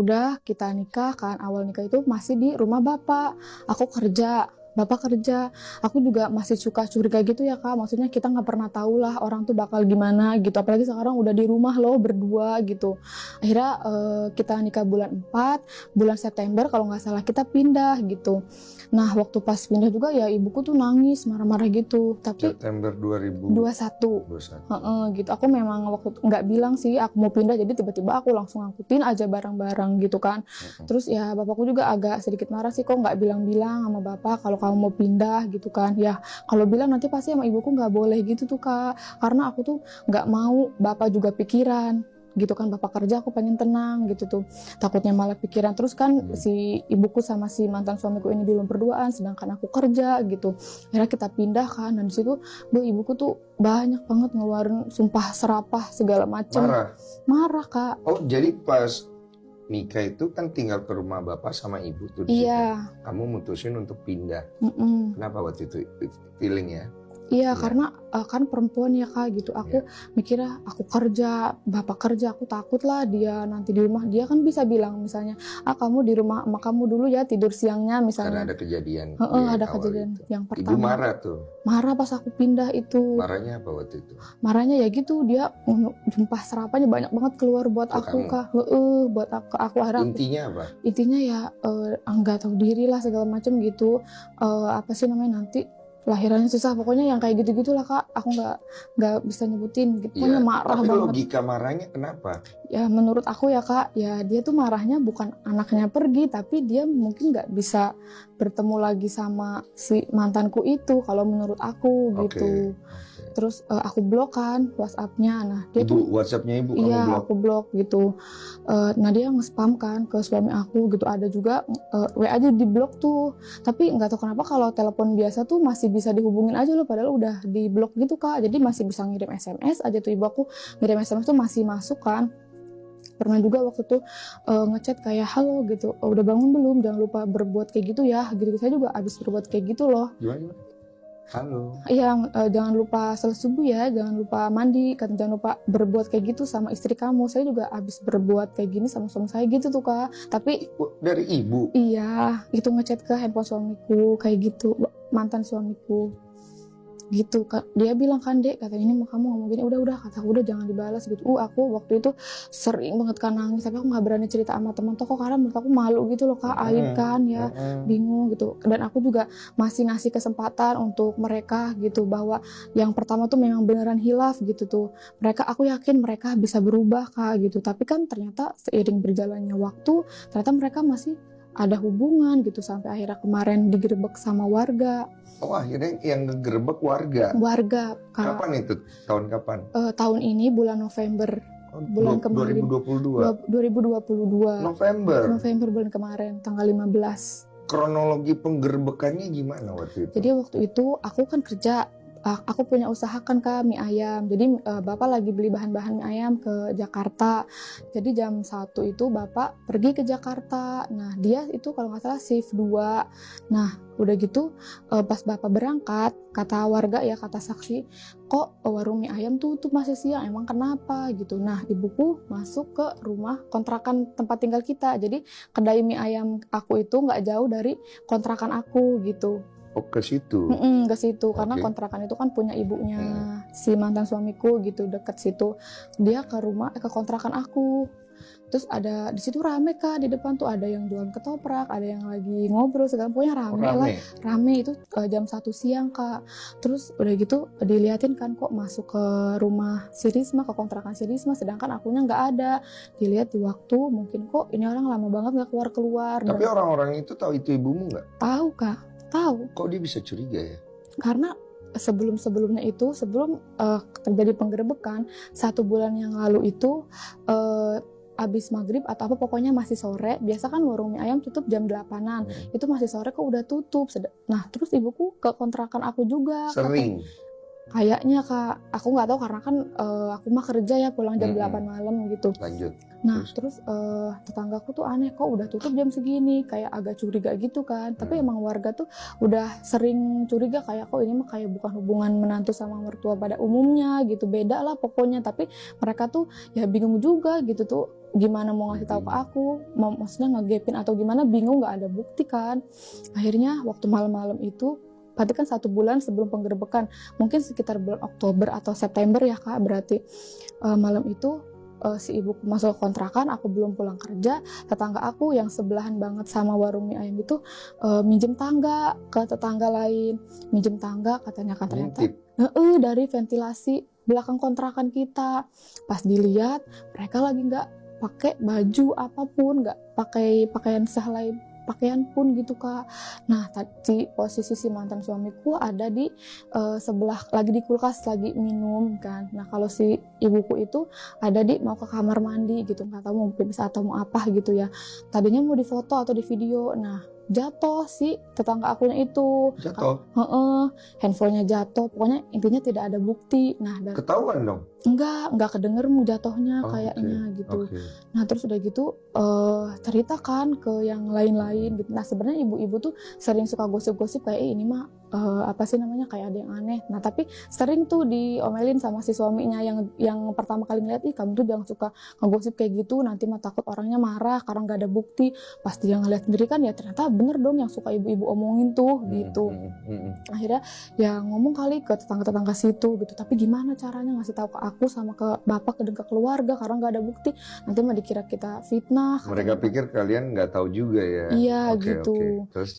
Udah kita nikah kan, awal nikah itu masih di rumah bapak, aku kerja, bapak kerja. Aku juga masih suka curiga gitu ya Kak, maksudnya kita nggak pernah tahu lah orang tuh bakal gimana gitu, apalagi sekarang udah di rumah loh berdua gitu. Akhirnya kita nikah bulan 4, bulan September kalau nggak salah kita pindah gitu. Nah waktu pas pindah juga ya ibuku tuh nangis marah-marah gitu, tapi September 2021. gitu. Aku memang waktu nggak bilang sih aku mau pindah, jadi tiba-tiba aku langsung angkutin aja barang-barang gitu kan. Terus ya bapakku juga agak sedikit marah sih, kok nggak bilang-bilang sama bapak kalau kamu mau pindah gitu kan. Ya kalau bilang nanti pasti sama ibuku nggak boleh gitu tuh Kak, karena aku tuh nggak mau bapak juga pikiran gitu kan, bapak kerja aku pengen tenang gitu tuh, takutnya malah pikiran terus kan. Si ibuku sama si mantan suamiku ini belum berduaan sedangkan aku kerja gitu. Akhirnya kita pindah kan, dan disitu ibuku tuh banyak banget ngeluarin sumpah serapah segala macam. Marah Kak. Oh jadi pas nikah itu kan tinggal ke rumah bapak sama ibu tuh di situ. Kamu mutusin untuk pindah. Kenapa waktu itu feeling ya? Iya, karena kan perempuan ya Kak gitu. Aku mikirnya aku kerja, bapak kerja, aku takut lah dia nanti di rumah. Dia kan bisa bilang misalnya, kamu di rumah sama kamu dulu ya, tidur siangnya misalnya. Karena ada kejadian. Ada kejadian itu. Yang pertama. Ibu marah tuh. Marah pas aku pindah itu. Marahnya apa waktu itu? Marahnya ya gitu, dia sumpah serapanya banyak banget keluar buat aku Kak. Buat aku akhirnya. Intinya apa? Intinya ya nggak tahu diri lah segala macam gitu. Apa sih namanya nanti lahirannya susah, pokoknya yang kayak gitu-gitulah Kak. Aku nggak bisa nyebutin gitu. Pokoknya marah tapi banget. Logika marahnya kenapa? Ya menurut aku ya Kak, ya dia tuh marahnya bukan anaknya pergi, tapi dia mungkin nggak bisa bertemu lagi sama si mantanku itu kalau menurut aku gitu. Terus aku blok kan WhatsApp-nya. Nah dia tuh WhatsApp-nya ibu kamu blok? Iya aku blok gitu. Nah dia nge-spam kan ke suami aku gitu. Ada juga WA aja di blok tuh. Tapi nggak tahu kenapa kalau telepon biasa tuh masih bisa dihubungin aja loh, padahal udah di blok gitu Kak. Jadi masih bisa ngirim SMS aja tuh, ibu aku ngirim SMS tuh masih masuk kan. Pernah juga waktu tuh ngechat kayak halo gitu, udah bangun belum, jangan lupa berbuat kayak gitu ya gitu. Saya juga abis berbuat kayak gitu loh. Gimana? Halo. Iya, jangan lupa sholat subuh ya, jangan lupa mandi, kan jangan lupa berbuat kayak gitu sama istri kamu. Saya juga abis berbuat kayak gini sama suami saya gitu tuh Kak. Tapi dari ibu? Iya, itu ngechat ke handphone suamiku kayak gitu, mantan suamiku. Gitu Kak. Dia bilang kan, Dek, katanya ini mau kamu ngomong gini, udah kata udah jangan dibalas gitu. Aku waktu itu sering banget kan nangis, tapi aku nggak berani cerita sama teman toko karena menurut aku malu gitu loh Kak, aib kan ya, bingung gitu. Dan aku juga masih ngasih kesempatan untuk mereka gitu, bahwa yang pertama tuh memang beneran hilaf gitu tuh. Aku yakin mereka bisa berubah Kak gitu, tapi kan ternyata seiring berjalannya waktu, ternyata mereka masih ada hubungan gitu, sampai akhirnya kemarin digerebek sama warga. Oh akhirnya yang ngegerebek warga? Warga Kak. Kapan itu? Tahun kapan? Tahun ini bulan November. Bulan kemarin 2022 November bulan kemarin tanggal 15. Kronologi penggerbekannya gimana waktu itu? Jadi waktu itu aku kan kerja, aku punya usaha kan Kak, mie ayam. Jadi bapak lagi beli bahan-bahan mie ayam ke Jakarta. Jadi jam 1 itu bapak pergi ke Jakarta. Nah dia itu kalau nggak salah shift 2. Nah udah gitu pas bapak berangkat, kata warga ya, kata saksi, kok warung mie ayam tuh masih siang, emang kenapa gitu. Nah ibuku masuk ke rumah kontrakan tempat tinggal kita. Jadi kedai mie ayam aku itu nggak jauh dari kontrakan aku gitu. Oh ke situ? Ke situ, karena kontrakan itu kan punya ibunya si mantan suamiku gitu, deket situ. Dia ke kontrakan aku. Terus ada di situ rame Kak, di depan tuh ada yang jualan ketoprak, ada yang lagi ngobrol segala, pokoknya rame itu jam 1 siang Kak. Terus udah gitu diliatin kan, kok masuk ke rumah si Risma, ke kontrakan si Risma, sedangkan akunya nggak ada. Dilihat di waktu, mungkin kok ini orang lama banget nggak keluar. Tapi orang-orang itu tahu itu ibumu nggak? Tahu Kak, tahu. Kok dia bisa curiga ya? Karena sebelum-sebelumnya itu, sebelum terjadi penggerebekan 1 bulan yang lalu itu abis maghrib atau apa, pokoknya masih sore. Biasa kan warung mie ayam tutup jam 8-an. Itu masih sore kok udah tutup. Nah terus ibuku ke kontrakan aku juga. Sering? Kayaknya Kak, aku nggak tahu karena kan aku mah kerja ya, pulang jam 8 malam gitu. Lanjut. Nah terus tetanggaku tuh aneh, kok udah tutup jam segini, kayak agak curiga gitu kan. Tapi emang warga tuh udah sering curiga kayak kok ini mah kayak bukan hubungan menantu sama mertua pada umumnya gitu, beda lah pokoknya. Tapi mereka tuh ya bingung juga gitu tuh, gimana mau ngasih tahu ke aku, maksudnya ngegepin atau gimana, bingung, nggak ada bukti kan. Akhirnya waktu malam-malam itu, berarti kan 1 bulan sebelum penggerebekan, mungkin sekitar bulan Oktober atau September ya Kak, berarti malam itu si ibuku masuk kontrakan, aku belum pulang kerja, tetangga aku yang sebelahan banget sama warung mie ayam itu minjem tangga ke tetangga lain, minjem tangga katanya kan, ternyata dari ventilasi belakang kontrakan kita. Pas dilihat mereka lagi nggak pakai baju apapun, nggak pakai pakaian sehelai pakaian pun gitu Kak. Nah tadi posisi si mantan suamiku ada di sebelah, lagi di kulkas lagi minum kan. Nah kalau si ibuku itu ada di mau ke kamar mandi gitu, nggak tahu mau bisa atau mau apa gitu ya. Tadinya mau difoto atau di video, nah jatuh si tetangga akunya itu. Jatuh? Handphonenya jatuh, pokoknya intinya tidak ada bukti. Nah ketahuan dong? Enggak kedenger jatuhnya kayaknya gitu. Nah terus udah gitu ceritakan ke yang lain-lain gitu. Nah sebenarnya ibu-ibu tuh sering suka gosip-gosip kayak ini mah apa sih namanya, kayak ada yang aneh. Nah tapi sering tuh diomelin sama si suaminya yang pertama kali ngeliat, ih kamu tuh jangan suka ngegosip kayak gitu, nanti mah takut orangnya marah karena nggak ada bukti. Pas dia ngeliat sendiri kan ya ternyata bener dong yang suka ibu-ibu omongin tuh gitu. Akhirnya ya ngomong kali ke tetangga-tetangga situ gitu, tapi gimana caranya ngasih tahu ke aku sama ke bapak dan ke keluarga karena nggak ada bukti, nanti mah dikira kita fitnah. Mereka pikir kalian nggak tahu juga ya? Iya gitu. Terus